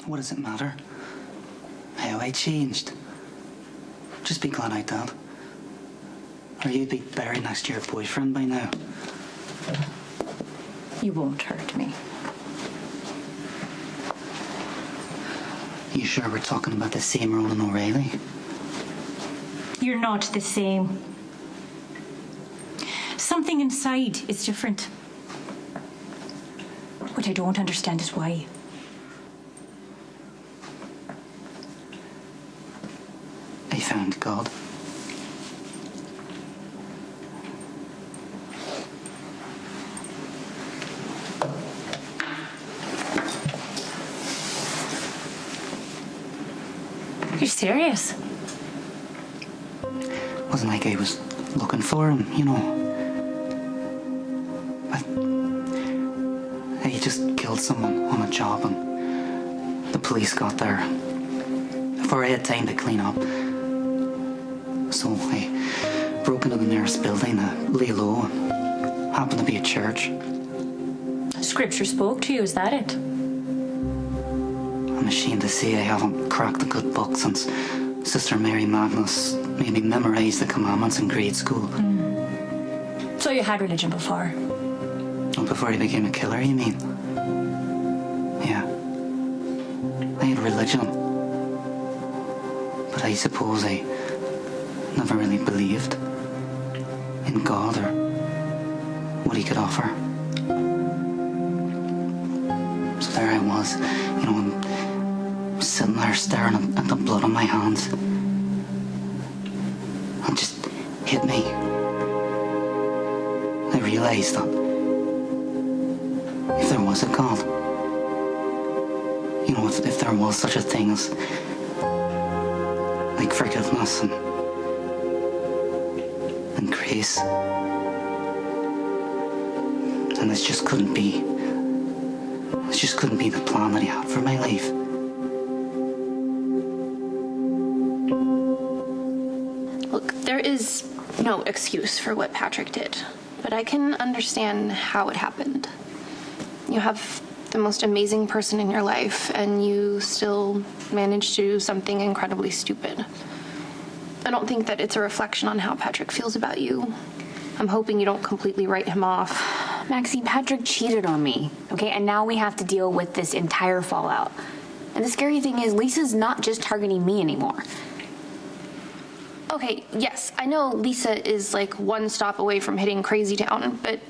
What does it matter? How I changed? Just be glad I did. Or you'd be buried next to your boyfriend by now. You won't hurt me. You sure we're talking about the same Ronan O'Reilly? You're not the same. Something inside is different. What I don't understand is why. I found God. You're serious? Wasn't like I was looking for him, you know. But he just killed someone on a job and the police got there before I had time to clean up. So I broke into the nearest building to lay low. Happened to be a church. Scripture spoke to you, is that it? I'm ashamed to say I haven't cracked a good book since Sister Mary Magnus made me memorize the commandments in grade school. So you had religion before? Oh, before he became a killer, you mean? Yeah. I had religion. But I suppose I never really believed in God or what he could offer. So there I was, you know, sitting there staring at the blood on my hands. It just hit me. I realized that if there was a God, you know, if there was such a thing as like forgiveness and grace, and this just couldn't be the plan that he had for my life. Look, there is no excuse for what Patrick did, but I can understand how it happened. You have the most amazing person in your life, and you still managed to do something incredibly stupid. I don't think that it's a reflection on how Patrick feels about you. I'm hoping you don't completely write him off. Maxie, Patrick cheated on me, okay? And now we have to deal with this entire fallout. And the scary thing is, Lisa's not just targeting me anymore. Okay, yes, I know Lisa is like one stop away from hitting crazy town, but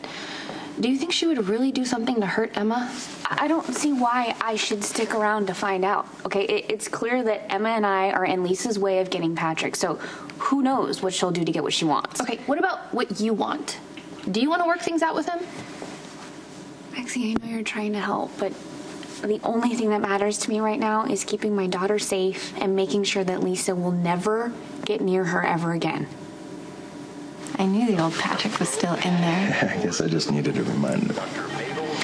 do you think she would really do something to hurt Emma? I don't see why I should stick around to find out, okay? It's clear that Emma and I are in Lisa's way of getting Patrick, so who knows what she'll do to get what she wants. Okay, what about what you want? Do you want to work things out with him? Maxie, I know you're trying to help, but the only thing that matters to me right now is keeping my daughter safe and making sure that Lisa will never get near her ever again. I knew the old Patrick was still in there. I guess I just needed a reminder.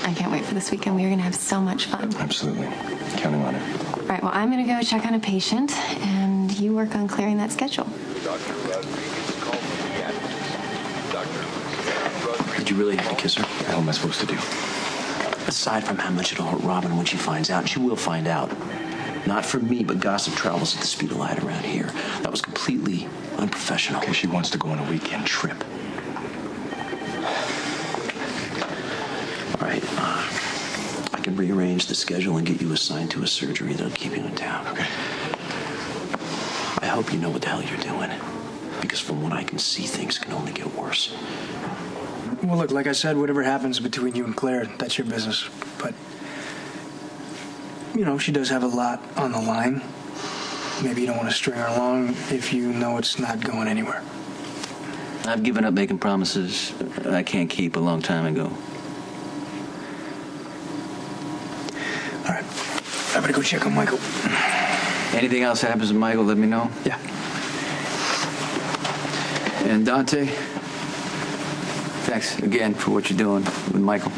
I can't wait for this weekend. We're going to have so much fun. Absolutely. Counting on it. All right, well, I'm going to go check on a patient, and you work on clearing that schedule. Did you really have to kiss her? How am I supposed to do? Aside from how much it'll hurt Robin when she finds out, and she will find out. Not from me, but gossip travels at the speed of light around here. That was completely unprofessional. Okay, she wants to go on a weekend trip. All right, I can rearrange the schedule and get you assigned to a surgery that'll keep you in town. Okay. I hope you know what the hell you're doing, because from what I can see, things can only get worse. Well, look, like I said, whatever happens between you and Claire, that's your business. But, you know, she does have a lot on the line. Maybe you don't want to string her along if you know it's not going anywhere. I've given up making promises I can't keep a long time ago. All right. I better go check on Michael. Anything else happens to Michael, let me know. Yeah. And Dante, thanks again for what you're doing with Michael.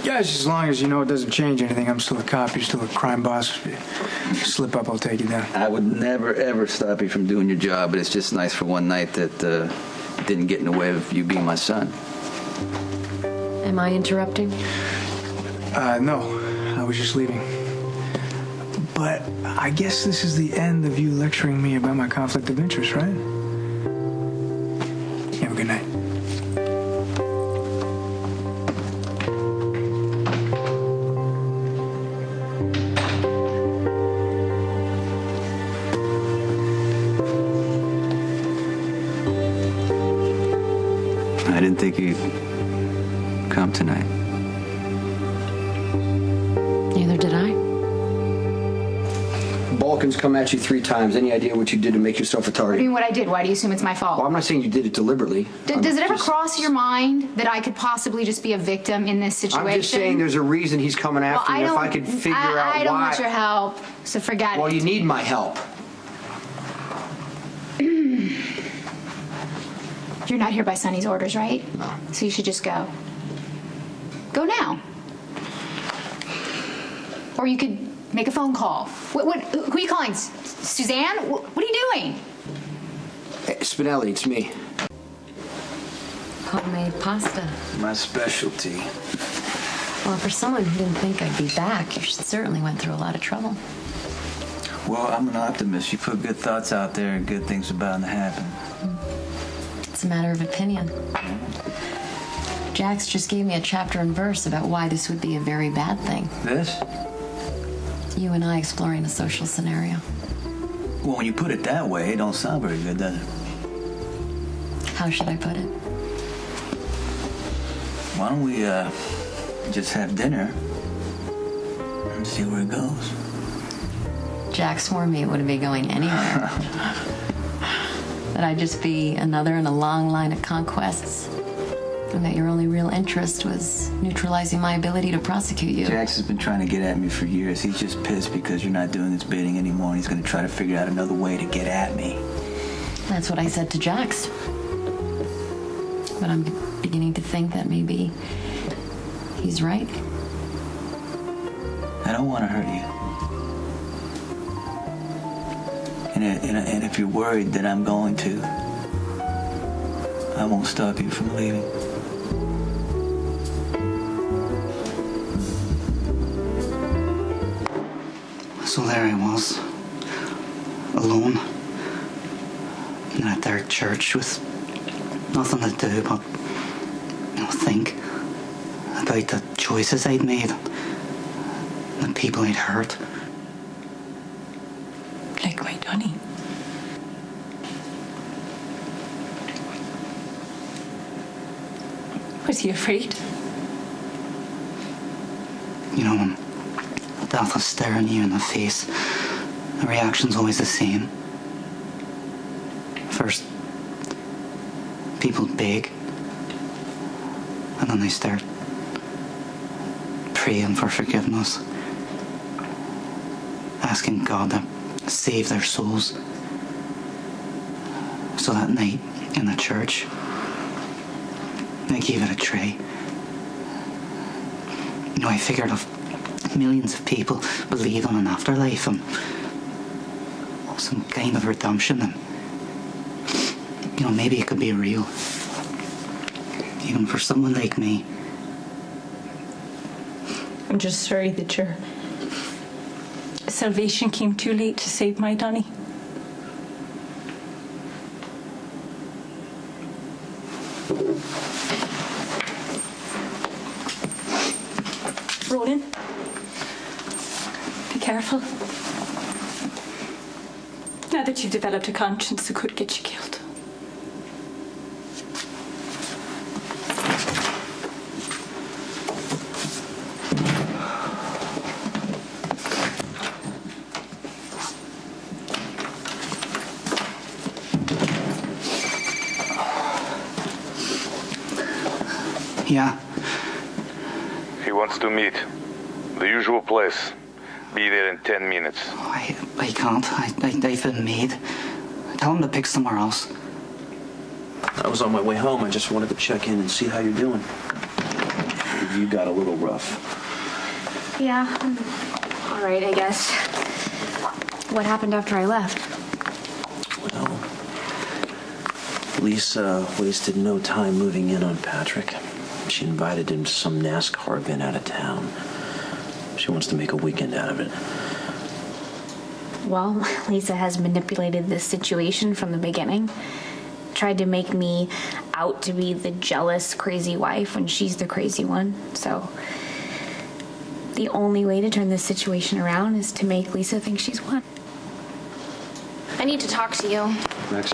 Guys, as long as you know it doesn't change anything, I'm still a cop, you're still a crime boss. If you slip up, I'll take you down. I would never, ever stop you from doing your job, but it's just nice for one night that didn't get in the way of you being my son. Am I interrupting? No. I was just leaving. But I guess this is the end of you lecturing me about my conflict of interest, right? Have a good night. I didn't think you'd come tonight. Neither did I. Balkans come at you 3 times. Any idea what you did to make yourself a What do target? you mean what I did? Why do you assume it's my fault? Well, I'm not saying you did it deliberately. Does it ever cross your mind that I could possibly just be a victim in this situation? I'm just saying there's a reason he's coming after you. If I could figure out why. I don't want your help, so forget Well, it. you need my help. You're not here by Sonny's orders, right? No. So you should just go. Go now. Or you could make a phone call. Who are you calling? Suzanne? What are you doing? Hey, Spinelli, it's me. Homemade pasta. My specialty. Well, for someone who didn't think I'd be back, you certainly went through a lot of trouble. Well, I'm an optimist. You put good thoughts out there and good things are bound to happen. It's a matter of opinion. Jax just gave me a chapter and verse about why this would be a very bad thing. This? You and I exploring a social scenario. Well, when you put it that way, it don't sound very good, does it? How should I put it? Why don't we, just have dinner and see where it goes? Jax warned me it wouldn't be going anywhere. That I'd just be another in a long line of conquests. And that your only real interest was neutralizing my ability to prosecute you. Jax has been trying to get at me for years. He's just pissed because you're not doing his bidding anymore, and he's going to try to figure out another way to get at me. That's what I said to Jax. But I'm beginning to think that maybe he's right. I don't want to hurt you. And if you're worried that I'm going to, I won't stop you from leaving. So there I was, alone, in a dark church with nothing to do but, think about the choices I'd made, the people I'd hurt. Like my Donnie. Was he afraid? When death is staring you in the face, the reaction's always the same. First, people beg, and then they start praying for forgiveness, asking God to save their souls. So that night in the church, I gave it a try. I figured if millions of people believe in an afterlife and some kind of redemption, then maybe it could be real, even for someone like me. I'm just sorry that your salvation came too late to save my Donnie. Ronan, be careful. Now that you've developed a conscience, it could get you killed. Yeah. He wants to meet. The usual place. Be there in 10 minutes. I can't. I've been made. Tell him to pick somewhere else. I was on my way home. I just wanted to check in and see how you're doing. You got a little rough. Yeah, I'm all right, I guess. What happened after I left? Well, Lisa wasted no time moving in on Patrick. She invited him to some NASCAR event out of town. She wants to make a weekend out of it. Well, Lisa has manipulated this situation from the beginning. Tried to make me out to be the jealous, crazy wife when she's the crazy one. So the only way to turn this situation around is to make Lisa think she's won. I need to talk to you. Max.